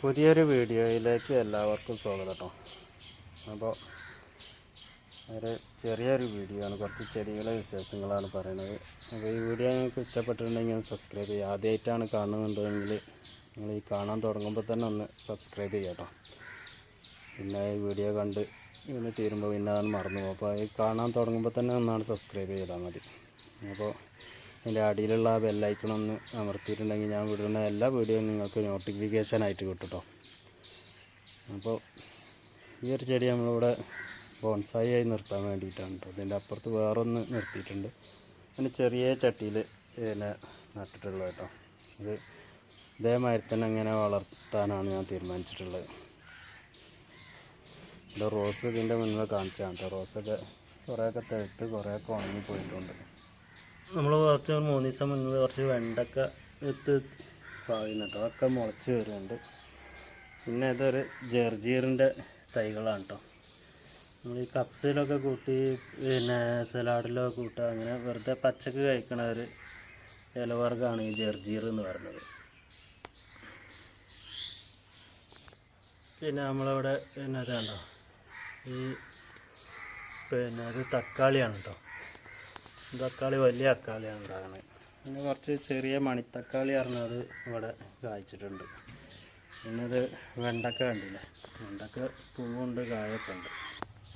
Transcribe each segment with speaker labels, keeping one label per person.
Speaker 1: പുതിയൊരു വീഡിയോയിലേക്ക് എല്ലാവർക്കും സ്വാഗതം കേട്ടോ. അപ്പോൾ ഒരു ചെറിയൊരു വീഡിയോ ആണ്, കുറച്ച് ചെടികളെ വിശേഷങ്ങളാണ് പറയുന്നത്. അപ്പോൾ ഈ വീഡിയോ നിങ്ങൾക്ക് ഇഷ്ടപ്പെട്ടിട്ടുണ്ടെങ്കിൽ സബ്സ്ക്രൈബ് ചെയ്യുക. ആദ്യമായിട്ടാണ് കാണുന്നുണ്ടെങ്കിൽ നിങ്ങൾ ഈ കാണാൻ തുടങ്ങുമ്പോൾ തന്നെ ഒന്ന് സബ്സ്ക്രൈബ് ചെയ്യുക കേട്ടോ. പിന്നെ ഈ വീഡിയോ കണ്ട് ഇങ്ങനെ തീരുമ്പോൾ പിന്നെ അതാണ് മറന്നു പോകും. അപ്പോൾ ഈ കാണാൻ തുടങ്ങുമ്പോൾ തന്നെ ഒന്നാണ് സബ്സ്ക്രൈബ് ചെയ്താൽ മതി. അപ്പോൾ അതിൻ്റെ അടിയിലുള്ള ആ ബെല്ലൈക്കണൊന്ന് അമർത്തിയിട്ടുണ്ടെങ്കിൽ ഞാൻ വിടുന്ന എല്ലാ വീഡിയോയും നിങ്ങൾക്ക് നോട്ടിഫിക്കേഷനായിട്ട് കിട്ടും കേട്ടോ. അപ്പോൾ ഈ ഒരു ചെടി നമ്മളിവിടെ ബോൺസായി ആയി നിർത്താൻ വേണ്ടിയിട്ടാണ് കേട്ടോ. ഇതിൻ്റെ അപ്പുറത്ത് വേറൊന്ന് നിർത്തിയിട്ടുണ്ട്. അതിന് ചെറിയ ചട്ടിയിൽ പിന്നെ നട്ടിട്ടുള്ളത് കേട്ടോ. ഇത് ഇതേമാതിരി തന്നെ അങ്ങനെ വളർത്താനാണ് ഞാൻ തീരുമാനിച്ചിട്ടുള്ളത്. ഇവിടെ റോസ് ഇതിൻ്റെ മുന്നിൽ കാണിച്ചാണ് കേട്ടോ. റോസൊക്കെ കുറേയൊക്കെ തെഴുത്ത് കുറേയൊക്കെ ഉണങ്ങി പോയിട്ടുണ്ട്. നമ്മൾ കുറച്ച് 3 ദിവസം മുന്നേ കുറച്ച് വെണ്ടക്ക വിത്ത് പായുന്നു കേട്ടോ. അതൊക്കെ മുളച്ച് വരുന്നുണ്ട്. പിന്നെ ഇതൊരു ജർജീറിൻ്റെ തൈകളാണ് കേട്ടോ. നമ്മൾ ഈ കപ്സിലൊക്കെ കൂട്ടി പിന്നെ സലാഡിലൊക്കെ കൂട്ടുക, അങ്ങനെ വെറുതെ പച്ചക്ക് കഴിക്കണ ഒരു ഇലവർഗ്ഗമാണ് ഈ ജർജീർ എന്ന് പറയുന്നത്. പിന്നെ നമ്മളിവിടെ പിന്നെ ഇതാണ്ടോ, ഈ പിന്നെ ഇത് തക്കാളിയാണ് കേട്ടോ. തക്കാളി വലിയ തക്കാളിയാണ് ഉണ്ടാകുന്നത്. പിന്നെ കുറച്ച് ചെറിയ മണിത്തക്കാളി പറഞ്ഞത് ഇവിടെ കായ്ച്ചിട്ടുണ്ട്. പിന്നെ ഇത് വെണ്ടക്ക കണ്ടില്ലേ, വെണ്ടക്ക പൂവുണ്ട്, കായൊക്കെ ഉണ്ട്.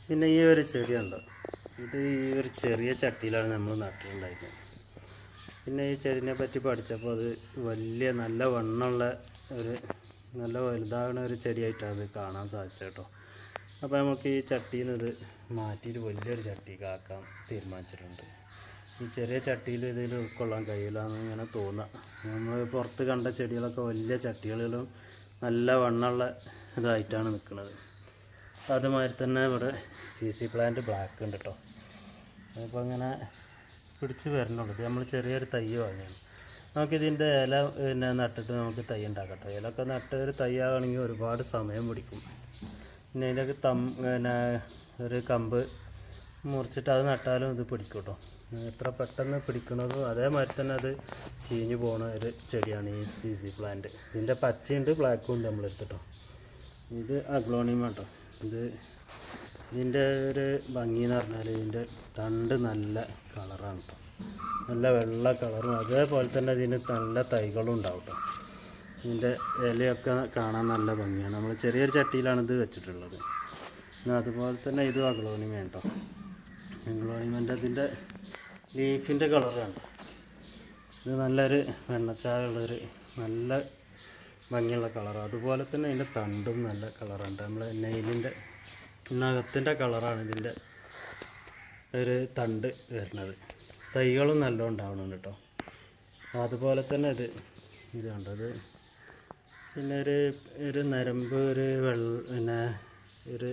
Speaker 1: പിന്നെ ഈ ഒരു ചെടിയുണ്ടോ, ഇത് ഈ ഒരു ചെറിയ ചട്ടിയിലാണ് നമ്മൾ നട്ടിട്ടുണ്ടായിരുന്നത്. പിന്നെ ഈ ചെടീനെ പറ്റി പഠിച്ചപ്പോൾ അത് വലിയ നല്ല വണ്ണമുള്ള ഒരു നല്ല വലുതാകുന്ന ഒരു ചെടിയായിട്ടാണ് അത് കാണാൻ സാധിച്ചത് കേട്ടോ. അപ്പോൾ നമുക്ക് ഈ ചട്ടിയിൽ നിന്ന് ഇത് മാറ്റിയിട്ട് വലിയൊരു ചട്ടിക്കാക്കാൻ തീരുമാനിച്ചിട്ടുണ്ട്. ഈ ചെറിയ ചട്ടിയിൽ ഇതിൽ ഉൾക്കൊള്ളാൻ കഴിയില്ല എന്നിങ്ങനെ തോന്നുക. നമ്മൾ പുറത്ത് കണ്ട ചെടികളൊക്കെ വലിയ ചട്ടികളിലും നല്ല വണ്ണമുള്ള ഇതായിട്ടാണ് നിൽക്കുന്നത്. അതുമാതിരി തന്നെ ഇവിടെ CC പ്ലാന്റ് ബ്ലാക്ക് ഉണ്ട് കേട്ടോ. അപ്പോൾ അങ്ങനെ പിടിച്ച് വരണുള്ളൂ. ഇത് നമ്മൾ ചെറിയൊരു തൈ വാങ്ങിയാണ്. നമുക്കിതിൻ്റെ ഇല പിന്നെ നട്ടിട്ട് നമുക്ക് തൈ ഉണ്ടാക്കാം കേട്ടോ. ഇലയൊക്കെ നട്ട് ഒരു തൈ ആവുകയാണെങ്കിൽ ഒരുപാട് സമയം പിടിക്കും. പിന്നെ ഇതിൻ്റെയൊക്കെ പിന്നെ ഒരു കമ്പ് മുറിച്ചിട്ട് അത് നട്ടാലും ഇത് പിടിക്കും കേട്ടോ. എത്ര പെട്ടെന്ന് പിടിക്കണതോ അതേമാതിരി തന്നെ അത് ചീഞ്ഞു പോകുന്ന ഒരു ചെടിയാണ് ഈ CC പ്ലാന്റ്. ഇതിൻ്റെ പച്ചയുണ്ട് ബ്ലാക്കും ഉണ്ട് നമ്മളെടുത്തിട്ടോ. ഇത് അഗ്ലോണിമ കേട്ടോ. ഇതിൻ്റെ ഒരു ഭംഗി എന്ന് പറഞ്ഞാൽ ഇതിൻ്റെ തണ്ട് നല്ല കളറാണ് കേട്ടോ. നല്ല വെള്ള കളറും അതേപോലെ തന്നെ ഇതിന് നല്ല തൈകളും ഉണ്ടാവും കേട്ടോ. ഇതിൻ്റെ ഇലയൊക്കെ കാണാൻ നല്ല ഭംഗിയാണ്. നമ്മൾ ചെറിയൊരു ചട്ടിയിലാണ് ഇത് വെച്ചിട്ടുള്ളത്. പിന്നെ അതുപോലെ തന്നെ ഇതും അഗ്ലോണിമയാണ് കേട്ടോ. അഗ്ലോണിമൻ്റെ ഇതിൻ്റെ ലീഫിൻ്റെ കളറാണ്. ഇത് നല്ലൊരു വെണ്ണച്ചായുള്ളൊരു നല്ല ഭംഗിയുള്ള കളറാണ്. അതുപോലെ തന്നെ ഇതിൻ്റെ തണ്ടും നല്ല കളറാണ്. നമ്മൾ നെയിലിൻ്റെ നഖത്തിൻ്റെ കളറാണ് ഇതിൻ്റെ ഒരു തണ്ട് വരുന്നത്. തൈകളും നല്ല ഉണ്ടാവണുണ്ട് കേട്ടോ. അതുപോലെ തന്നെ ഇത് കണ്ടത് പിന്നെ ഒരു നരമ്പ് ഒരു പിന്നെ ഒരു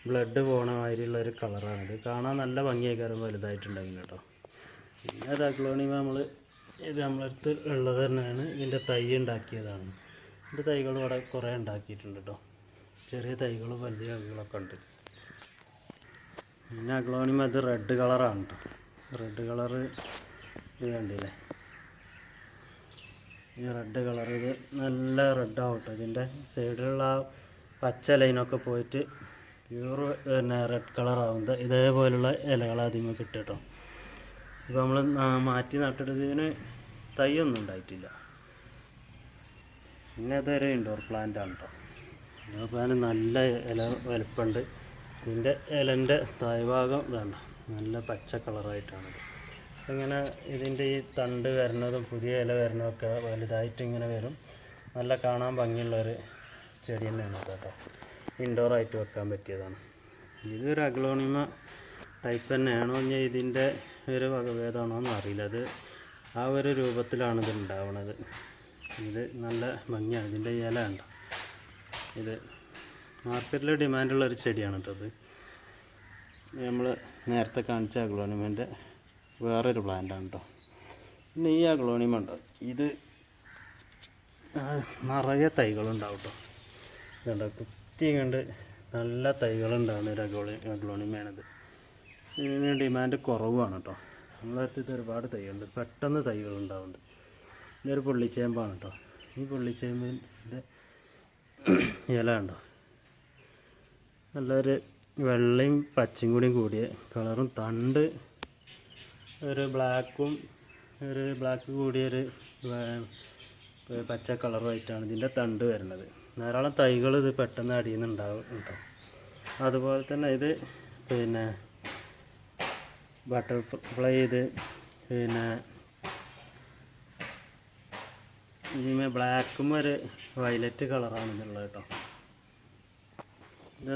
Speaker 1: ബ്ലഡ് പോണ മാതിരിയുള്ളൊരു കളറാണിത്. കാണാൻ നല്ല ഭംഗിയായിക്കാരം വലുതായിട്ടുണ്ടെങ്കിൽ കേട്ടോ. പിന്നെ അത് അഗ്ലോണിമ ഇത് നമ്മളടുത്ത് ഉള്ളത് തന്നെയാണ്. ഇതിൻ്റെ തൈ ഉണ്ടാക്കിയതാണ്. ഇതിൻ്റെ തൈകൾ ഇവിടെ കുറേ ഉണ്ടാക്കിയിട്ടുണ്ട് കേട്ടോ. ചെറിയ തൈകളും വലിയ തൈകളൊക്കെ ഉണ്ട്. പിന്നെ അഗ്ലോണിമ ഇത് റെഡ് കളറാണ് കേട്ടോ. റെഡ് കളറ് ഇത് കണ്ടില്ലേ, ഈ റെഡ് കളർ ഇത് നല്ല റെഡ് ആവട്ടെ. ഇതിൻ്റെ സൈഡിലുള്ള ആ പച്ച ലൈനൊക്കെ പോയിട്ട് പ്യൂർ പിന്നെ റെഡ് കളറാവുന്നത് ഇതേപോലുള്ള ഇലകൾ ആദ്യമേ കിട്ടും കേട്ടോ. ഇപ്പോൾ നമ്മൾ മാറ്റി നട്ടിട്ട് ഇതിന് തൈയൊന്നും ഉണ്ടായിട്ടില്ല. പിന്നെ അതൊരു ഇൻഡോർ പ്ലാന്റാണ് കേട്ടോ. ഇൻഡോർ പ്ലാന്റ് നല്ല ഇല വലുപ്പമുണ്ട്. ഇതിൻ്റെ ഇലൻ്റെ താഴ്ഭാഗം ഇതാണ് നല്ല പച്ച കളറായിട്ടാണത്. ഇങ്ങനെ ഇതിൻ്റെ ഈ തണ്ട് വരുന്നതും പുതിയ ഇല വരുന്നതൊക്കെ വലുതായിട്ട് ഇങ്ങനെ വരും. നല്ല കാണാൻ ഭംഗിയുള്ളൊരു ചെടി തന്നെയാണ് കേട്ടോ. ഇൻഡോറായിട്ട് വെക്കാൻ പറ്റിയതാണ്. ഇതൊരു അഗ്ലോണിമ ടൈപ്പ് തന്നെയാണോ ഇനി ഇതിൻ്റെ ഒരു വകഭേദമാണോ എന്ന് അറിയില്ല. അത് ആ ഒരു രൂപത്തിലാണ് ഇത് ഉണ്ടാവുന്നത്. ഇത് നല്ല ഭംഗിയാണ്. ഇതിൻ്റെ ഇല ഉണ്ടോ, ഇത് മാർക്കറ്റിൽ ഡിമാൻഡുള്ളൊരു ചെടിയാണ് കേട്ടോ. ഇത് നമ്മൾ നേരത്തെ കാണിച്ച അഗ്ലോണിമൻ്റെ വേറൊരു പ്ലാന്റാണ് കേട്ടോ. പിന്നെ ഈ അഗ്ലോണിമ ഉണ്ടോ, ഇത് നിറയെ തൈകളുണ്ടാവും കേട്ടോ. ഇതുണ്ടോ, കുത്തി കണ്ട് നല്ല തൈകളുണ്ടാവുന്ന ഒരു അഗ്ലോണിമയാണിത്. ഇതിന് ഡിമാൻഡ് കുറവാണ് കേട്ടോ. നമ്മളടുത്ത് ഒരുപാട് തൈകളുണ്ട്, പെട്ടെന്ന് തൈകളുണ്ടാവുന്നുണ്ട്. ഇതൊരു പുള്ളിച്ചേമ്പാണ് കേട്ടോ. ഈ പുള്ളിച്ചേമ്പിൻ്റെ ഇല കണ്ടോ, നല്ലൊരു വെള്ളയും പച്ചയും കൂടിയും കൂടിയ കളറും, തണ്ട് ഒരു ബ്ലാക്ക് കൂടിയൊരു പച്ച കളറുമായിട്ടാണ് ഇതിൻ്റെ തണ്ട് വരുന്നത്. ധാരാളം തൈകൾ ഇത് പെട്ടെന്ന് അടിയിൽ നിന്നുണ്ടാവും കേട്ടോ. അതുപോലെ തന്നെ ഇത് പിന്നെ ബട്ടർഫ്ലൈ, ഇത് പിന്നെ ഇതിന് ബ്ലാക്കും ഒരു വയലറ്റ് കളറാണ് ഇതുള്ളത് കേട്ടോ. ഇത്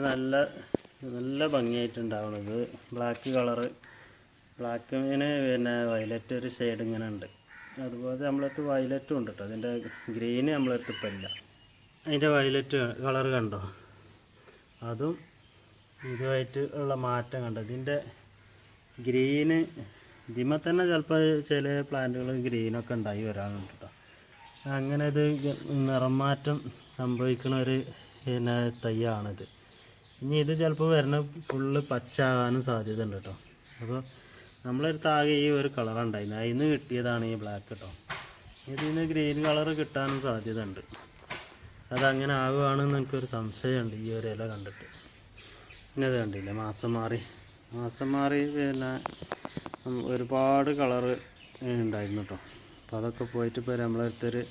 Speaker 1: നല്ല ഭംഗിയായിട്ടുണ്ടാവണത്. ബ്ലാക്ക് കളറ്, ബ്ലാക്കിന് പിന്നെ വയലറ്റ് ഒരു ഷെയ്ഡ് ഇങ്ങനെ ഉണ്ട്. അതുപോലെ നമ്മളടുത്ത് വയലറ്റും ഉണ്ട് കേട്ടോ. അതിൻ്റെ ഗ്രീന് നമ്മളടുത്ത് ഇപ്പം ഇല്ല. അതിൻ്റെ വയലറ്റ് കളർ കണ്ടോ, അതും ഇതുമായിട്ട് ഉള്ള മാറ്റം കണ്ടോ. ഇതിൻ്റെ ഗ്രീന് ഇതിന്മേൽ തന്നെ ചിലപ്പോൾ ചില പ്ലാന്റുകൾ ഗ്രീനൊക്കെ ഉണ്ടായി വരാറുണ്ട് കേട്ടോ. അങ്ങനെ ഇത് നിറം മാറ്റം സംഭവിക്കുന്ന ഒരു പിന്നെ തൈയാണിത്. ഇനി ഇത് ചിലപ്പോൾ വരുന്ന ഫുള്ള് പച്ച ആകാനും സാധ്യത ഉണ്ട് കേട്ടോ. അപ്പോൾ നമ്മളടുത്ത് ആകെ ഈ ഒരു കളറുണ്ടായിരുന്നു, അതിൽ നിന്ന് കിട്ടിയതാണ് ഈ ബ്ലാക്ക് കേട്ടോ. ഇതിന് ഗ്രീൻ കളർ കിട്ടാനും സാധ്യത ഉണ്ട്. അതങ്ങനെ ആവുകയാണെന്ന് എനിക്കൊരു സംശയമുണ്ട് ഈ ഒരു ഇല കണ്ടിട്ട്. പിന്നെ അത് കണ്ടില്ല, മാസം മാറി പിന്നെ ഒരുപാട് കളറ് ഉണ്ടായിരുന്നു കേട്ടോ. അപ്പോൾ അതൊക്കെ പോയിട്ട് ഇപ്പോൾ നമ്മളടുത്തൊരു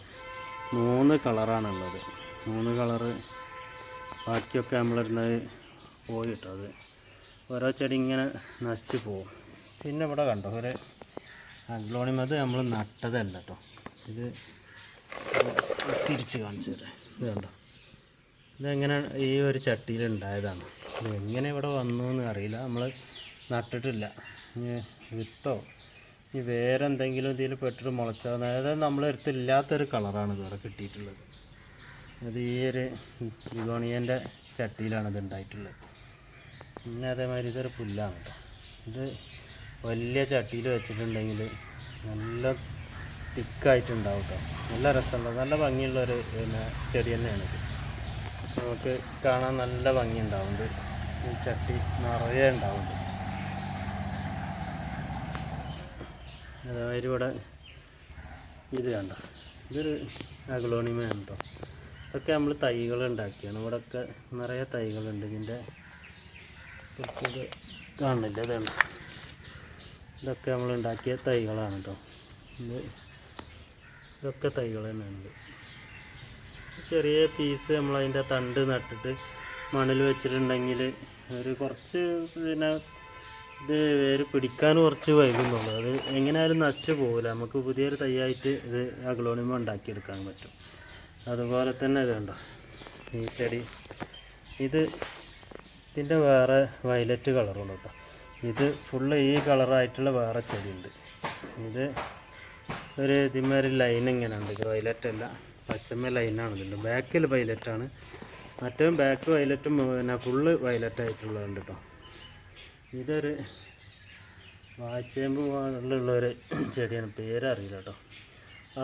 Speaker 1: 3 കളറാണുള്ളത്. 3 കളറ്, ബാക്കിയൊക്കെ നമ്മളിരുന്നത് പോയി കേട്ടോ. അത് ഓരോ ചെടി ഇങ്ങനെ നശിച്ച് പോവും. പിന്നെ ഇവിടെ കണ്ടോ ഒരു അഗ്ലോണിയം, അത് നമ്മൾ നട്ടതല്ല കേട്ടോ. ഇത് തിരിച്ച് കാണിച്ചു തരാം. ഇത് കണ്ടോ, ഇതെങ്ങനെ ഈ ഒരു ചട്ടിയിൽ ഉണ്ടായതാണ്. ഇത് എങ്ങനെ ഇവിടെ വന്നു എന്ന് അറിയില്ല, നമ്മൾ നട്ടിട്ടില്ല. വിത്തോ ഈ വേറെ എന്തെങ്കിലും ഇതിൽ പെട്ടിട്ട് മുളച്ചാൽ, അതായത് നമ്മളെ അടുത്ത് ഇല്ലാത്തൊരു കളറാണ് ഇതുവരെ കിട്ടിയിട്ടുള്ളത്. അത് ഈ ഒരു ബിഗോണിയൻ്റെ ചട്ടിയിലാണ് ഇത് ഉണ്ടായിട്ടുള്ളത്. പിന്നെ അതേമാതിരി ഇതൊരു പുല്ലാണ് കേട്ടോ. ഇത് വലിയ ചട്ടിയിൽ വെച്ചിട്ടുണ്ടെങ്കിൽ നല്ല തിക്കായിട്ടുണ്ടാവും കേട്ടോ. നല്ല രസമുള്ള നല്ല ഭംഗിയുള്ളൊരു പിന്നെ ചെടി തന്നെയാണിത്. നമുക്ക് കാണാൻ നല്ല ഭംഗിയുണ്ടാവുന്നുണ്ട്. ഈ ചട്ടി നിറയെ ഉണ്ടാവുന്നുണ്ട്. അതേമാതിരി ഇവിടെ ഇത് കണ്ട, ഇതൊരു അഗ്ലോണിമയാണ് കേട്ടോ. ഇതൊക്കെ നമ്മൾ തൈകൾ ഉണ്ടാക്കിയാണ്. ഇവിടെയൊക്കെ നിറയെ തൈകളുണ്ട്. ഇതിൻ്റെ ഇത് കാണില്ല, ഇതാണ്. ഇതൊക്കെ നമ്മൾ ഉണ്ടാക്കിയ തൈകളാണ് കേട്ടോ. ഇതൊക്കെ തൈകൾ തന്നെയാണിത്. ചെറിയ പീസ് നമ്മളതിൻ്റെ തണ്ട് നട്ടിട്ട് മണ്ണിൽ വെച്ചിട്ടുണ്ടെങ്കിൽ ഒരു കുറച്ച് പിന്നെ ഇത് വേര് പിടിക്കാൻ കുറച്ച് വൈകുന്നുള്ളൂ. അത് എങ്ങനെയായാലും നശിച്ചു പോകില്ല. നമുക്ക് പുതിയൊരു തൈയായിട്ട് ഇത് അഗ്ലോണിമ ഉണ്ടാക്കിയെടുക്കാൻ പറ്റും. അതുപോലെ തന്നെ ഇത് കണ്ടോ, ഈ ചെടി ഇതിൻ്റെ വേറെ വയലറ്റ് കളറുണ്ട് കേട്ടോ. ഇത് ഫുള്ള് ഈ കളറായിട്ടുള്ള വേറെ ചെടിയുണ്ട്. ഇത് ഒരു ഇതിന്മേൽ ലൈൻ ഇങ്ങനെ ഉണ്ട്. ഇത് വയലറ്റ് അല്ല, പച്ചമ്മ ലൈനാണ്. ഇതിൻ്റെ ബാക്കിൽ വയലറ്റാണ്, മറ്റേതും ബാക്ക് വയലറ്റും പിന്നെ ഫുള്ള് വയലറ്റായിട്ടുള്ളതുണ്ട് കേട്ടോ. ഇതൊരു വാച്ചേമ്പ് പോലുള്ളൊരു ചെടിയാണ്, പേരറിയില്ല കേട്ടോ.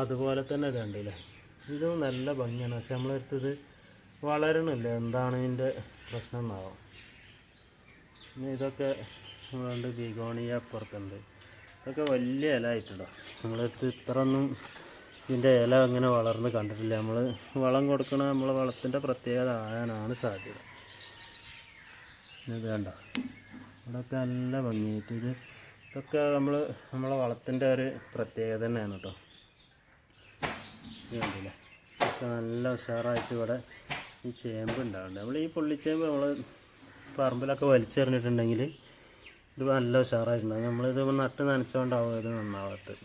Speaker 1: അതുപോലെ തന്നെ ഇത് കണ്ടില്ലേ, ഇതും നല്ല ഭംഗിയാണ്. പക്ഷെ നമ്മളെടുത്തത് വളരണില്ല, എന്താണ് ഇതിൻ്റെ പ്രശ്നം എന്നാവും. പിന്നെ ഇതൊക്കെ നമ്മളുണ്ട് ബിഗോണിയ അപ്പുറത്തുണ്ട്. ഇതൊക്കെ വലിയ ഇല ആയിട്ടുണ്ടോ. നമ്മളടുത്ത് ഇത്രയൊന്നും ഇതിൻ്റെ ഇല അങ്ങനെ വളർന്ന് കണ്ടിട്ടില്ല. നമ്മൾ വളം കൊടുക്കണ നമ്മളെ വളത്തിൻ്റെ പ്രത്യേകത ആകാനാണ് സാധ്യത. ഇത് കണ്ടോ, ഇവിടെയൊക്കെ നല്ല ഭംഗിയായിട്ട് ഇതൊക്കെ നമ്മളെ വളത്തിൻ്റെ ഒരു പ്രത്യേകത തന്നെയാണ് കേട്ടോ. ഇത് കണ്ടില്ലേ, ഇതൊക്കെ നല്ല ഉഷാറായിട്ട് ഇവിടെ ഈ ചേമ്പ് ഉണ്ടാവുന്നുണ്ട്. നമ്മൾ ഈ പുള്ളിച്ചേമ്പ് നമ്മൾ പറമ്പിലൊക്കെ വലിച്ചെറിഞ്ഞിട്ടുണ്ടെങ്കിൽ ഇത് നല്ല ഉഷാറായിട്ടുണ്ടാകും. നമ്മളിത് നട്ട് നനച്ചുകൊണ്ടാവും ഇത് നന്നാവാത്തത്.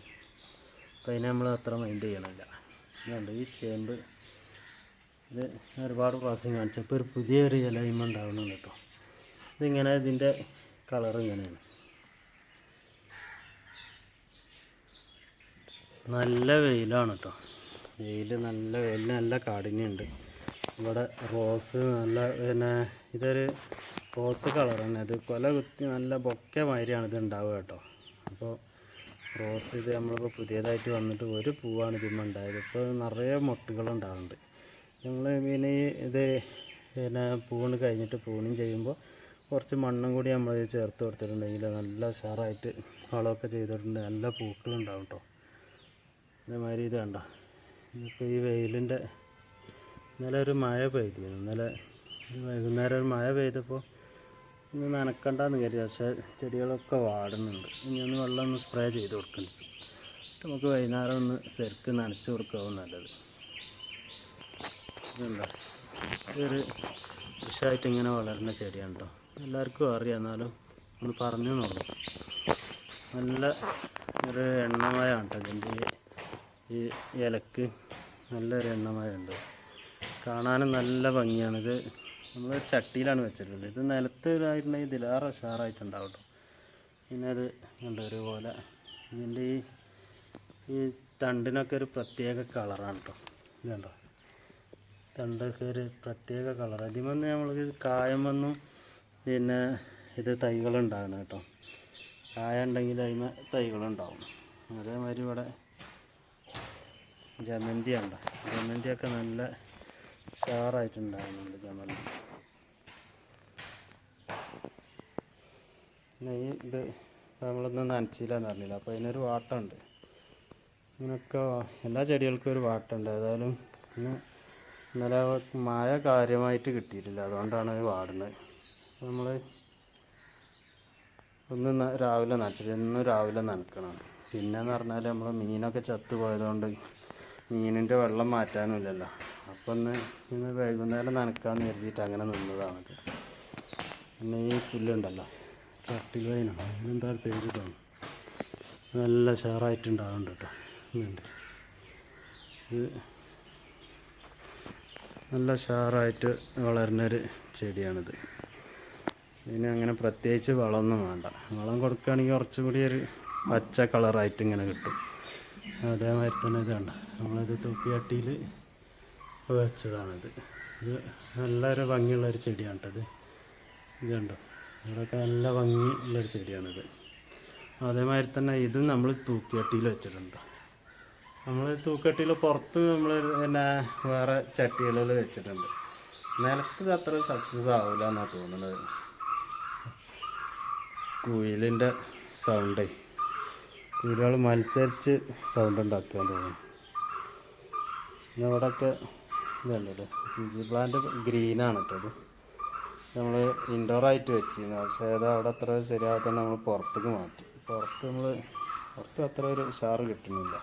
Speaker 1: അപ്പോൾ അതിനെ നമ്മൾ അത്ര മൈൻഡ് ചെയ്യണില്ല. ഇതുണ്ട് ഈ ചേമ്പ്, ഇത് ഒരുപാട് പ്രാവശ്യം കാണിച്ചപ്പോൾ ഒരു പുതിയൊരു ഇലയിമ ഉണ്ടാവുന്നുണ്ട് കേട്ടോ. ഇതിങ്ങനെ ഇതിൻ്റെ കളർ ഇങ്ങനെയാണ്. നല്ല വെയിലാണ് കേട്ടോ. നല്ല വെയിലിന് നല്ല കാഠിന്യമുണ്ട്. ഇവിടെ റോസ് നല്ല പിന്നെ ഇതൊരു റോസ് കളറാണ്. ഇത് കൊല കുത്തി നല്ല ബൊക്കെ മാതിരിയാണ് ഇത് ഉണ്ടാവുക കേട്ടോ. അപ്പോൾ റോസ് ഇത് നമ്മളിപ്പോൾ പുതിയതായിട്ട് വന്നിട്ട് ഒരു പൂവാണ് ഇതിന്മേൽ ഉണ്ടായത്. ഇപ്പോൾ നിറയെ മൊട്ടുകളുണ്ടാവുന്നുണ്ട്. നമ്മൾ പിന്നെ ഇത് പിന്നെ പൂണ് കഴിഞ്ഞിട്ട് പൂണും ചെയ്യുമ്പോൾ കുറച്ച് മണ്ണും കൂടി നമ്മൾ ചേർത്ത് കൊടുത്തിട്ടുണ്ടെങ്കിൽ നല്ല ഉഷാറായിട്ട് വളമൊക്കെ ചെയ്തിട്ടുണ്ട്, നല്ല പൂക്കളുണ്ടാവും കേട്ടോ. അതേമാതിരി ഇത് കണ്ടോ, ഇപ്പോൾ ഈ വെയിലിൻ്റെ ഇന്നലെ ഒരു മഴ പെയ്തിരുന്നു. ഇന്നലെ വൈകുന്നേരം ഒരു മഴ പെയ്തപ്പോൾ ഇന്ന് നനക്കണ്ടെന്ന് കരുതി. പക്ഷേ ചെടികളൊക്കെ വാടുന്നുണ്ട്. ഇനി ഒന്ന് വെള്ളം ഒന്ന് സ്പ്രേ ചെയ്ത് കൊടുക്കുന്നുണ്ട്. നമുക്ക് വൈകുന്നേരം ഒന്ന് ശരിക്ക് നനച്ച് കൊടുക്കാവും നല്ലത്. ഇതുണ്ടോ, ഇതൊരു കൃഷിയായിട്ട് ഇങ്ങനെ വളരുന്ന ചെടിയാണ് കേട്ടോ. എല്ലാവർക്കും അറിയാം, എന്നാലും ഒന്ന് പറഞ്ഞു എന്നുള്ളൂ. നല്ല ഒരു എണ്ണമയാണ് കേട്ടോ ഇതിൻ്റെ ഈ ഇലക്ക് നല്ലൊരു എണ്ണമയുണ്ട്. കാണാനും നല്ല ഭംഗിയാണിത്. നമ്മൾ ചട്ടിയിലാണ് വെച്ചിട്ടുള്ളത്. ഇത് നിലത്തിലായിട്ടുണ്ടെങ്കിൽ ഇതിലേറെ ഉഷാറായിട്ടുണ്ടാവും കേട്ടോ. പിന്നെ അത് ഉണ്ട് ഒരുപോലെ. ഇതിൻ്റെ ഈ തണ്ടിനൊക്കെ ഒരു പ്രത്യേക കളറാണ് കേട്ടോ. ഇതുണ്ടോ, തണ്ടൊക്കെ ഒരു പ്രത്യേക കളർ. അതിമന്ന് നമ്മൾക്ക് കായം വന്നും പിന്നെ ഇത് തൈകളുണ്ടാകണം കേട്ടോ. കായ ഉണ്ടെങ്കിൽ അതിന് തൈകളുണ്ടാവും. അതേമാതിരി ഇവിടെ ജമന്തി ഉണ്ടോ, ജമന്തിയൊക്കെ നല്ല ഉഷാറായിട്ടുണ്ടാകുന്നുണ്ട് ജമന്തി. പിന്നെ ഈ ഇത് നമ്മളൊന്നും നനച്ചില്ലെന്ന് പറഞ്ഞില്ല, അപ്പോൾ അതിനൊരു വാട്ടമുണ്ട്. ഇങ്ങനെയൊക്കെ എല്ലാ ചെടികൾക്കും ഒരു വാട്ടമുണ്ട്. ഏതായാലും ഇന്നലെ മഴ കാര്യമായിട്ട് കിട്ടിയിട്ടില്ല, അതുകൊണ്ടാണ് അത് വാടുന്നത്. നമ്മൾ ഒന്ന് രാവിലെ നനച്ചിട്ട് എന്നും രാവിലെ നനക്കണം. പിന്നെയെന്ന് പറഞ്ഞാൽ നമ്മൾ മീനൊക്കെ ചത്തു പോയതുകൊണ്ട് മീനിൻ്റെ വെള്ളം മാറ്റാനുമില്ലല്ലോ. അപ്പം ഇന്ന് വൈകുന്നേരം നനക്കാമെന്ന് കരുതിയിട്ട് അങ്ങനെ നിന്നതാണിത്. പിന്നെ ഈ പുല്ലുണ്ടല്ലോ, ചട്ടിൽ വൈനാണ്, അതിനെന്താ പേര് തോന്നും, നല്ല ഉഷാറായിട്ടുണ്ടാകുന്നുണ്ട് കേട്ടോ. ഇതുണ്ട്, ഇത് നല്ല ഉഷാറായിട്ട് വളരുന്നൊരു ചെടിയാണിത്. ഇതിന് അങ്ങനെ പ്രത്യേകിച്ച് വളമൊന്നും വേണ്ട. വളം കൊടുക്കുകയാണെങ്കിൽ കുറച്ചും കൂടി ഒരു പച്ച കളറായിട്ട് ഇങ്ങനെ കിട്ടും. അതേമാതിരി തന്നെ ഇതാണ്, നമ്മളിത് തൂക്കിയട്ടിയിൽ വെച്ചതാണിത്. ഇത് നല്ലൊരു ഭംഗിയുള്ളൊരു ചെടിയാണ് കേട്ടത്. ഇതുണ്ടോ, ഇവിടെയൊക്കെ നല്ല ഭംഗിയുള്ളൊരു ചെടിയാണിത്. അതേമാതിരി തന്നെ ഇതും നമ്മൾ തൂക്കിയട്ടിയിൽ വെച്ചിട്ടുണ്ട്. നമ്മൾ തൂക്കട്ടിയിൽ പുറത്ത് നമ്മൾ പിന്നെ വേറെ ചട്ടികളിൽ വെച്ചിട്ടുണ്ട്. നിലത്ത് അത്ര സക്സസ് ആവില്ല എന്നാണ് തോന്നുന്നത്. കുയിലിൻ്റെ സൗണ്ട്, കുയിലുകൾ മത്സരിച്ച് സൗണ്ട് ഉണ്ടാക്കാൻ തോന്നുന്നു. പിന്നെ ഇവിടെയൊക്കെ ഇതുണ്ടല്ലോ, സിസി പ്ലാന്റ് ഗ്രീനാണ് കേട്ടത്. നമ്മൾ ഇൻഡോറായിട്ട് വെച്ചിരുന്നു, പക്ഷേ അത് അവിടെ അത്ര ശരിയാകത്തന്നെ നമ്മൾ പുറത്തേക്ക് മാറ്റി. പുറത്ത് അത്ര ഒരു ഉഷാറ് കിട്ടുന്നില്ല.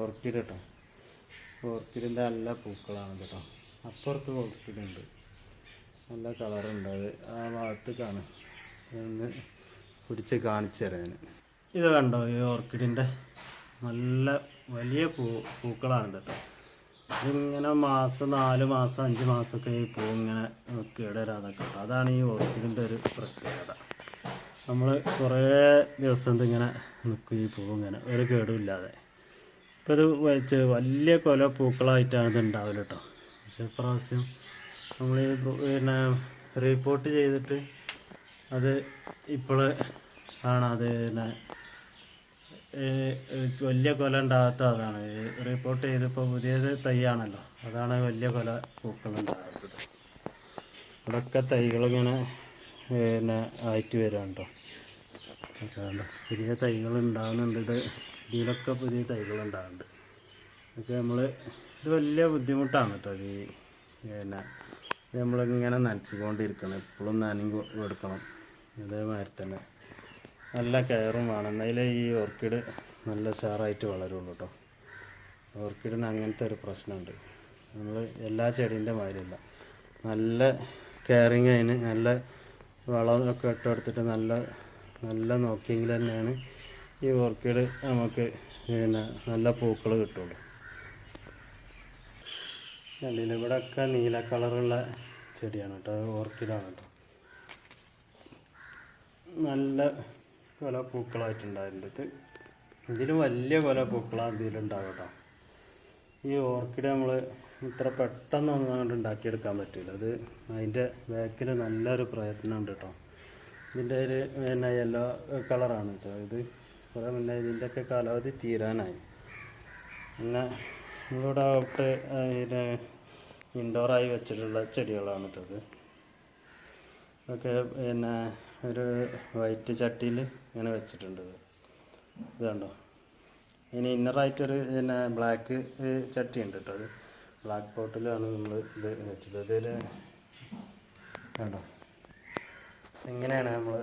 Speaker 1: ഓർക്കിഡ് കേട്ടോ, ഓർക്കിഡിൻ്റെ നല്ല പൂക്കളാണ് കേട്ടോ. അപ്പുറത്ത് ഓർക്കിഡുണ്ട്, നല്ല കളറുണ്ട്. അത് ആ ഭാഗത്തേക്കാണ് ഒന്ന് പിടിച്ച് കാണിച്ചു തരാൻ. ഇത് കണ്ടോ, ഈ ഓർക്കിഡിൻ്റെ നല്ല വലിയ പൂക്കളാണ് കേട്ടോ. ഇതിങ്ങനെ 4 മാസം 5 മാസമൊക്കെ ഈ പൂ ഇങ്ങനെ കേടരാതൊക്കെ കേട്ടോ. അതാണ് ഈ ഓർക്കിഡിൻ്റെ ഒരു പ്രത്യേകത. നമ്മൾ കുറേ ദിവസം ഇതിങ്ങനെ നിൽക്കും ഈ പൂ ഇങ്ങനെ ഒരു കേടുമില്ലാതെ. ഇപ്പോൾ ഇത് വലിയ കൊല പൂക്കളായിട്ടാണ് ഇത് ഉണ്ടാവില്ല കേട്ടോ. പക്ഷേ പ്രാവശ്യം നമ്മൾ പിന്നെ റിപ്പോർട്ട് ചെയ്തിട്ട് അത് ഇപ്പോൾ ആണ് അത് പിന്നെ വലിയ കൊല ഉണ്ടാകാത്ത അതാണ് റിപ്പോർട്ട് ചെയ്തപ്പോൾ പുതിയത് തൈയാണല്ലോ, അതാണ് വലിയ കൊല പൂക്കളുണ്ടാകാത്തത്. ഇവിടെയൊക്കെ തൈകളിങ്ങനെ പിന്നെ ആയിട്ട് വരാണ് കേട്ടോ. പുതിയ തൈകൾ ഉണ്ടാകുന്നുണ്ട്. ഇതിലൊക്കെ പുതിയ തൈകളുണ്ടാകുന്നുണ്ട്. ഇതൊക്കെ ഇത് വലിയ ബുദ്ധിമുട്ടാണ് കേട്ടോ. പിന്നെ നമ്മളിങ്ങനെ നനച്ചുകൊണ്ടിരിക്കണം, എപ്പോഴും നനഞ്ഞ് കൊടുക്കണം. അതേമാതിരി തന്നെ നല്ല കെയറും വേണം, എന്നാലേ ഈ ഓർക്കിഡ് നല്ല ഉഷാറായിട്ട് വളരുള്ളൂ കേട്ടോ. ഓർക്കിഡിന് അങ്ങനത്തെ ഒരു പ്രശ്നമുണ്ട്. നമ്മൾ എല്ലാ ചെടീൻ്റെ മാതിരിയല്ല, നല്ല കെയറിങ് അതിന് നല്ല വളമൊക്കെ ഇട്ട് കൊടുത്തിട്ട് നല്ല നോക്കിയെങ്കിൽ തന്നെയാണ് ഈ ഓർക്കിഡ് നമുക്ക് പിന്നെ നല്ല പൂക്കൾ കിട്ടുള്ളൂ. കണ്ടില്ല, ഇവിടെയൊക്കെ നീല കളറുള്ള ചെടിയാണ് കേട്ടോ, ഓർക്കിഡാണ് കേട്ടോ. നല്ല കൊല പൂക്കളായിട്ടുണ്ടായിരുന്നത്. ഇതിലും വലിയ കൊല പൂക്കളാണ് ഇതിലുണ്ടാവും കേട്ടോ. ഈ ഓർക്കിഡ് നമ്മൾ ഇത്ര പെട്ടെന്നൊന്നും അങ്ങോട്ട് ഉണ്ടാക്കിയെടുക്കാൻ പറ്റില്ല. അത് അതിൻ്റെ ബാക്കിൽ നല്ലൊരു പ്രയത്നമുണ്ട് കേട്ടോ. ഇതിൻ്റെ ഒരു പിന്നെ യെല്ലോ കളറാണ് കേട്ടോ. ഇത് കുറേ മുന്നേ ഇതിൻ്റെയൊക്കെ കാലാവധി തീരാനായി. പിന്നെ നമ്മളിവിടെ ഔട്ട് പിന്നെ ഇൻഡോറായി വെച്ചിട്ടുള്ള ചെടികളാണ് കേട്ടത്. ഒക്കെ പിന്നെ ഒരു വൈറ്റ് ചട്ടിയിൽ ഇങ്ങനെ വെച്ചിട്ടുണ്ട്. ഇത് കണ്ടോ, ഇനി ഇന്നറായിട്ടൊരു പിന്നെ ബ്ലാക്ക് ചട്ടി ഉണ്ട് കേട്ടോ. അത് ബ്ലാക്ക് പോട്ടിലാണ് നമ്മൾ ഇത് വെച്ചത്. ഇതിൽ കണ്ടോ ഇങ്ങനെയാണ് നമ്മൾ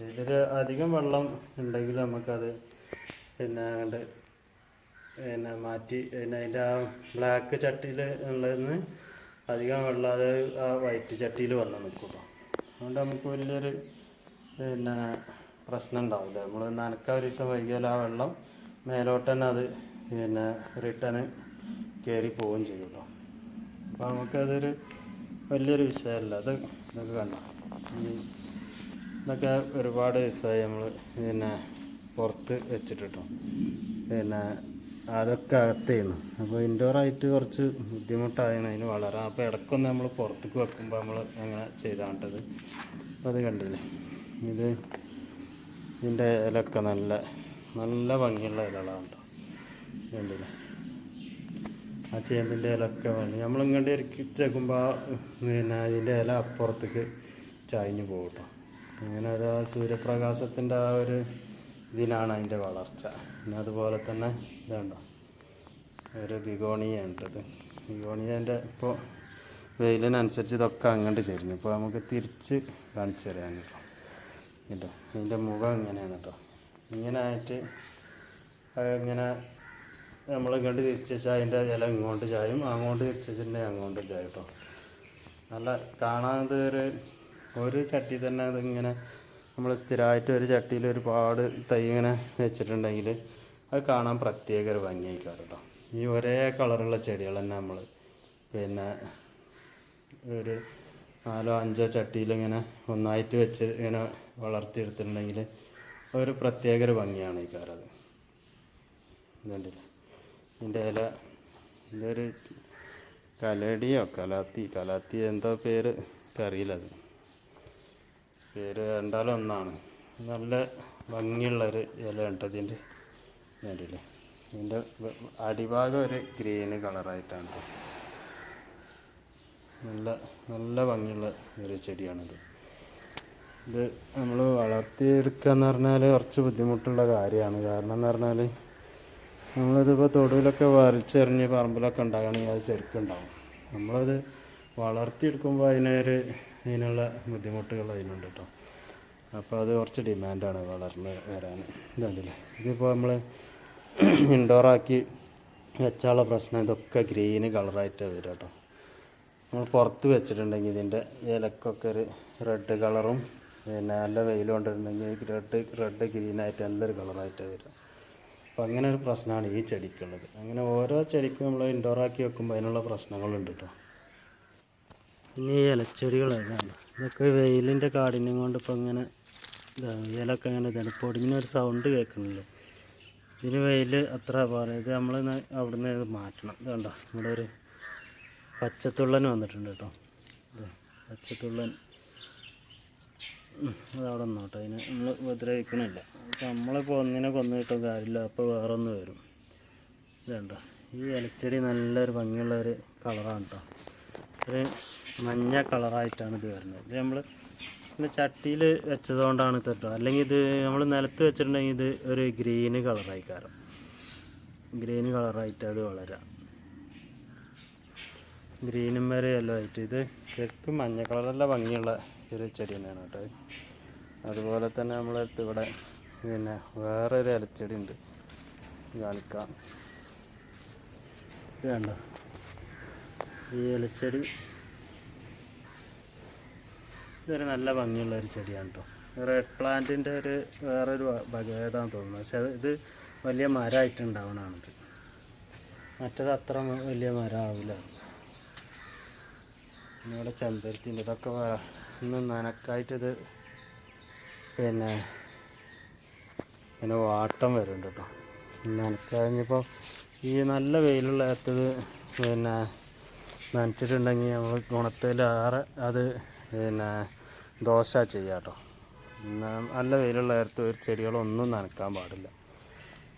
Speaker 1: ഇതിൽ അധികം വെള്ളം ഉണ്ടെങ്കിൽ നമുക്കത് പിന്നെ കണ്ട് പിന്നെ മാറ്റി പിന്നെ അതിൻ്റെ ആ ബ്ലാക്ക് ചട്ടിയിൽ ഉള്ളതിന് അധികം വെള്ളം അത് ആ വൈറ്റ് ചട്ടിയിൽ വന്ന് നിൽക്കുള്ളൂ. അതുകൊണ്ട് നമുക്ക് വലിയൊരു പിന്നെ പ്രശ്നം ഉണ്ടാവില്ല. നമ്മൾ നനക്കാൻ ഒരു ദിവസം വൈകിയാൽ ആ വെള്ളം മേലോട്ട് തന്നെ അത് പിന്നെ റിട്ടേൺ കയറി പോവുകയും ചെയ്യുമല്ലോ. അപ്പോൾ നമുക്കതൊരു വലിയൊരു വിഷയമല്ല. ഇതൊക്കെ കണ്ടോ ഇതൊക്കെ ഒരുപാട് ദിവസമായി നമ്മൾ പിന്നെ പുറത്ത് വെച്ചിട്ടോ. പിന്നെ അതൊക്കെ അകത്തായിരുന്നു. അപ്പോൾ ഇൻഡോറായിട്ട് കുറച്ച് ബുദ്ധിമുട്ടായിരുന്നു അതിന് വളരാൻ. അപ്പോൾ ഇടയ്ക്കൊന്ന് നമ്മൾ പുറത്തേക്ക് വെക്കുമ്പോൾ നമ്മൾ അങ്ങനെ ചെയ്താണ്ടത്. അപ്പോൾ അത് കണ്ടില്ലേ, ഇതിൻ്റെ ഇലയൊക്കെ നല്ല ഭംഗിയുള്ള ഇലകളാണ് കേട്ടോ. കണ്ടില്ലേ, ആ ചേമ്പിൻ്റെ ഇലയൊക്കെ വേണ്ടി നമ്മളിങ്ങോട്ട് ഇരിച്ചേക്കുമ്പോൾ പിന്നെ അതിൻ്റെ ഇല അപ്പുറത്തേക്ക് ചായഞ്ഞു പോകും കേട്ടോ. അങ്ങനെ അത് ആ സൂര്യപ്രകാശത്തിൻ്റെ ആ ഒരു ഇതിനാണ് അതിൻ്റെ വളർച്ച. പിന്നെ അതുപോലെ തന്നെ ഇതുണ്ടോ ഒരു ബിഗോണിയ ഉണ്ടത്. ബിഗോണിയൻ്റെ ഇപ്പോൾ വെയിലിനനുസരിച്ച് ഇതൊക്കെ അങ്ങോട്ട് ചെരിഞ്ഞു. ഇപ്പോൾ നമുക്ക് തിരിച്ച് കാണിച്ചു തരാൻ കേട്ടോ. കേട്ടോ അതിൻ്റെ മുഖം ഇങ്ങനെയാണ് കേട്ടോ. ഇങ്ങനെ ആയിട്ട് ഇങ്ങനെ നമ്മൾ ഇങ്ങോട്ട് തിരിച്ച് വെച്ചാൽ അതിൻ്റെ ഇല ഇങ്ങോട്ട് ചായും, അങ്ങോട്ട് തിരിച്ച് വെച്ചിട്ടുണ്ടെങ്കിൽ അങ്ങോട്ട് ചായും കേട്ടോ. നല്ല കാണാൻ ഒരു ചട്ടി തന്നെ അതിങ്ങനെ നമ്മൾ സ്ഥിരമായിട്ട് ഒരു ചട്ടിയിൽ ഒരുപാട് തൈ ഇങ്ങനെ വെച്ചിട്ടുണ്ടെങ്കിൽ അത് കാണാൻ പ്രത്യേക ഒരു ഭംഗിയായിക്കാറ് കേട്ടോ. ഈ ഒരേ കളറുള്ള ചെടികൾ തന്നെ നമ്മൾ പിന്നെ ഒരു 4-5 ചട്ടിയിലിങ്ങനെ ഒന്നായിട്ട് വെച്ച് ഇങ്ങനെ വളർത്തിയെടുത്തിട്ടുണ്ടെങ്കിൽ ഒരു പ്രത്യേക ഒരു ഭംഗിയാണ് ഈ കാരത്. ഇതുണ്ടല്ല ഇതിൻ്റെ ഇല ഇതൊരു കലടിയോ കലാത്തി എന്തോ പേര് അറിയില്ല. അത് പേര് രണ്ടാലും ഒന്നാണ്. നല്ല ഭംഗിയുള്ളൊരു ഇല ഉണ്ട് ഇതിൻ്റെ. വേണ്ടിയില്ലേ ഇതിൻ്റെ അടിഭാഗം ഒരു ഗ്രീന് കളറായിട്ടാണ്. നല്ല ഭംഗിയുള്ള ഒരു ചെടിയാണിത്. ഇത് നമ്മൾ വളർത്തിയെടുക്കുക എന്ന് പറഞ്ഞാൽ കുറച്ച് ബുദ്ധിമുട്ടുള്ള കാര്യമാണ്. കാരണം എന്ന് പറഞ്ഞാൽ നമ്മളിതിപ്പോൾ തൊടുവിലൊക്കെ വലിച്ചെറിഞ്ഞ് പറമ്പിലൊക്കെ ഉണ്ടാകണമെങ്കിൽ അത് ശരിക്കും ഉണ്ടാവും. നമ്മളത് വളർത്തിയെടുക്കുമ്പോൾ അതിനുള്ള ബുദ്ധിമുട്ടുകൾ അതിനുണ്ട് കേട്ടോ. അപ്പോൾ അത് കുറച്ച് ഡിമാൻഡാണ് വളർന്ന് വരാൻ. ഇതുണ്ടല്ലേ ഇതിപ്പോൾ നമ്മൾ ഇൻഡോറാക്കി വെച്ചാലുള്ള പ്രശ്നം ഇതൊക്കെ ഗ്രീന് കളറായിട്ട് വരും കേട്ടോ. നമ്മൾ പുറത്ത് വെച്ചിട്ടുണ്ടെങ്കിൽ ഇതിൻ്റെ ഇലക്കൊക്കെ ഒരു റെഡ് കളറും പിന്നെ നല്ല വെയിൽ കൊണ്ടിട്ടുണ്ടെങ്കിൽ റെഡ് ഗ്രീനായിട്ട് നല്ലൊരു കളറായിട്ട് വരും. അപ്പോൾ അങ്ങനെ ഒരു പ്രശ്നമാണ് ഈ ചെടിക്കുള്ളത്. അങ്ങനെ ഓരോ ചെടിക്കും നമ്മൾ ഇൻഡോറാക്കി വെക്കുമ്പോൾ അതിനുള്ള പ്രശ്നങ്ങളുണ്ട് കേട്ടോ. പിന്നെ ഈ ഇലച്ചെടികളാണ് ഇതൊക്കെ വെയിലിൻ്റെ കാഠിന്യം കൊണ്ട് ഇപ്പോൾ ഇങ്ങനെ ഇലൊക്കെ അങ്ങനെ ഇതാണ്. പൊടിങ്ങനെ ഒരു സൗണ്ട് കേൾക്കണില്ലേ. ഇതിന് വെയിൽ അത്ര പോലെ ഇത് നമ്മൾ അവിടുന്ന് ഇത് മാറ്റണം. ഇത് കണ്ടോ ഇവിടെ ഒരു പച്ചത്തുള്ളൻ വന്നിട്ടുണ്ട് കേട്ടോ. പച്ചത്തുള്ളൻ അതവിടെ നിന്നോട്ടോ. അതിന് നമ്മൾ ഉപദ്രവിക്കണില്ല. അപ്പോൾ നമ്മളിപ്പോൾ ഒന്നിനെ കൊന്നു കിട്ടും കാര്യമില്ല. അപ്പോൾ വേറൊന്ന് വരും. ഇതുണ്ടോ ഈ ഇലച്ചെടി നല്ലൊരു ഭംഗിയുള്ളൊരു കളറാണ് കേട്ടോ. ഒരു മഞ്ഞ കളറായിട്ടാണ് ഇത് വരുന്നത്. ഇത് നമ്മൾ ചട്ടിയിൽ വെച്ചതുകൊണ്ടാണ് ഇത് കേട്ടോ. അല്ലെങ്കിൽ ഇത് നമ്മൾ നിലത്ത് വെച്ചിട്ടുണ്ടെങ്കിൽ ഇത് ഒരു ഗ്രീന് കളറായി കാരണം ഗ്രീന് കളറായിട്ട് അത് വളരാം. ഗ്രീനും വരെ യെല്ലോ ആയിട്ട് ഇത് ശരിക്കും മഞ്ഞ കളറല്ല ഭംഗിയുള്ള ഒരു ചെടി തന്നെയാണ് കേട്ടോ. അതുപോലെ തന്നെ നമ്മളടുത്ത് ഇവിടെ പിന്നെ വേറൊരു ഇലച്ചെടി ഉണ്ട്, കാണിക്കാം. ഇത് കണ്ടോ ഈ ഇലച്ചെടി ഇതൊരു നല്ല ഭംഗിയുള്ള ഒരു ചെടിയാണ് കേട്ടോ. റെഡ് പ്ലാന്റിൻ്റെ വേറൊരു ഭേദമാണെന്ന് തോന്നുന്നു. പക്ഷെ ഇത് വലിയ മരമായിട്ടുണ്ടാവണമാണിത്. മറ്റത് അത്ര വലിയ മരമാവില്ല. പിന്നെ ഇവിടെ ചെമ്പരത്തിൻ്റെ ഇതൊക്കെ ഒന്ന് നനക്കായിട്ടിത് പിന്നെ ഇങ്ങനെ വാട്ടം വരുന്നുണ്ട് കേട്ടോ. നനക്കഴിഞ്ഞപ്പോൾ ഈ നല്ല വെയിലുള്ള നേരത്തത് പിന്നെ നനച്ചിട്ടുണ്ടെങ്കിൽ നമ്മൾ ഗുണത്തിലേറെ അത് പിന്നെ ദോശ ചെയ്യാം കേട്ടോ. നല്ല വെയിലുള്ള നേരത്ത് ഒരു ചെടികളൊന്നും നനക്കാൻ പാടില്ല.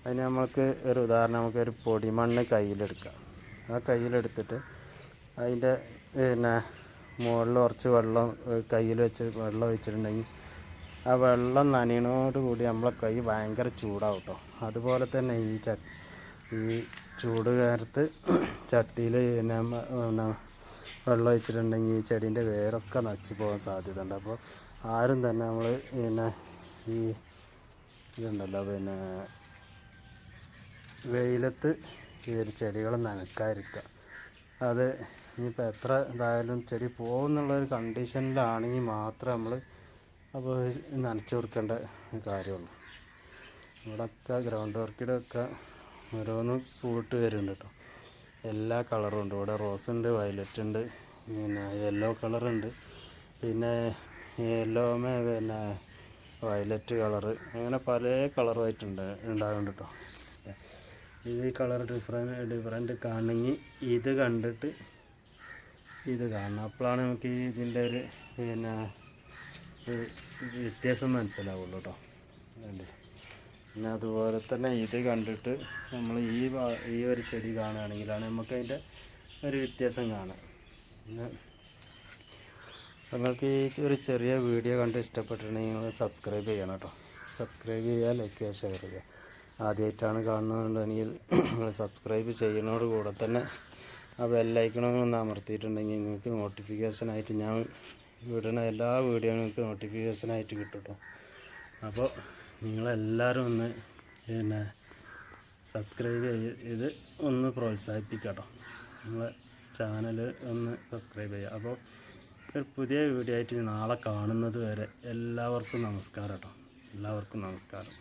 Speaker 1: അതിന് നമുക്ക് ഒരു ഉദാഹരണം, നമുക്കൊരു പൊടിമണ്ണ് കയ്യിലെടുക്കാം. ആ കയ്യിലെടുത്തിട്ട് അതിൻ്റെ പിന്നെ മുകളിൽ കുറച്ച് വെള്ളം കയ്യിൽ വെച്ച് വെള്ളം ഒഴിച്ചിട്ടുണ്ടെങ്കിൽ ആ വെള്ളം നനയണോട് കൂടി നമ്മളെ കൈ ഭയങ്കര ചൂടാവും കേട്ടോ. അതുപോലെ തന്നെ ഈ ചൂട് കാലത്ത് ചട്ടിയിൽ പിന്നെ വെള്ളം ഒഴിച്ചിട്ടുണ്ടെങ്കിൽ ഈ ചെടീൻ്റെ വേരൊക്കെ നശിച്ച് പോകാൻ സാധ്യത ഉണ്ട്. അപ്പോൾ ആരും തന്നെ നമ്മൾ പിന്നെ ഈ ഇതുണ്ടല്ലോ പിന്നെ വെയിലത്ത് ഈ ഒരു ചെടികൾ നനക്കാതിരിക്കുക. അത് ഇനിയിപ്പോൾ എത്ര ഇതായാലും ചെടി പോകുമെന്നുള്ളൊരു കണ്ടീഷനിലാണെങ്കിൽ മാത്രം നമ്മൾ അപ്പോൾ നനച്ച് കൊടുക്കേണ്ട കാര്യമുള്ളൂ. ഇവിടെയൊക്കെ ഗ്രൗണ്ട് ഓർക്കിഡൊക്കെ ഓരോന്നും പൂവിട്ട് വരുന്നുണ്ട് കേട്ടോ. എല്ലാ കളറും ഉണ്ട്. ഇവിടെ റോസ് ഉണ്ട്, വയലറ്റ് ഉണ്ട്, പിന്നെ യെല്ലോ കളറുണ്ട്, പിന്നെ യെല്ലോമേ പിന്നെ വയലറ്റ് കളറ്, അങ്ങനെ പല കളറുമായിട്ടുണ്ട് ഉണ്ടാകുന്നുണ്ട് കേട്ടോ. ഇത് കളർ ഡിഫറെൻറ്റ് കാണണമെങ്കിൽ ഇത് കണ്ടിട്ട് ഇത് കാണണം. അപ്പോഴാണ് നമുക്ക് ഇതിൻ്റെ ഒരു പിന്നെ വ്യത്യാസം മനസ്സിലാവുള്ളൂ കേട്ടോ. പിന്നെ അതുപോലെ തന്നെ ഇത് കണ്ടിട്ട് നമ്മൾ ഈ ഒരു ചെടി കാണുകയാണെങ്കിലാണ് നമുക്ക് അതിൻ്റെ ഒരു വ്യത്യാസം കാണാം. പിന്നെ നിങ്ങൾക്ക് ഈ ഒരു ചെറിയ വീഡിയോ കണ്ട് ഇഷ്ടപ്പെട്ടിട്ടുണ്ടെങ്കിൽ നിങ്ങൾ സബ്സ്ക്രൈബ് ചെയ്യണം കേട്ടോ. സബ്സ്ക്രൈബ് ചെയ്യുക, ലൈക്ക് ചെയ്യുക, ഷെയർ ചെയ്യുക. ആദ്യമായിട്ടാണ് കാണുന്നുണ്ടെങ്കിൽ നിങ്ങൾ സബ്സ്ക്രൈബ് ചെയ്യുന്നതോട് കൂടെ തന്നെ ആ ബെല്ലൈക്കണൊന്ന് അമർത്തിയിട്ടുണ്ടെങ്കിൽ നിങ്ങൾക്ക് നോട്ടിഫിക്കേഷനായിട്ട് ഞാൻ വിടുന്ന എല്ലാ വീഡിയോയും നിങ്ങൾക്ക് നോട്ടിഫിക്കേഷനായിട്ട് കിട്ടും കേട്ടോ. അപ്പോൾ നിങ്ങളെല്ലാവരും ഒന്ന് പിന്നെ സബ്സ്ക്രൈബ് ചെയ്ത് ഒന്ന് പ്രോത്സാഹിപ്പിക്കുക കേട്ടോ. നിങ്ങളെ ചാനൽ ഒന്ന് സബ്സ്ക്രൈബ് ചെയ്യുക. അപ്പോൾ ഒരു പുതിയ വീഡിയോ ആയിട്ട് നാളെ കാണുന്നത് വരെ എല്ലാവർക്കും നമസ്കാരം കേട്ടോ. എല്ലാവർക്കും നമസ്കാരം.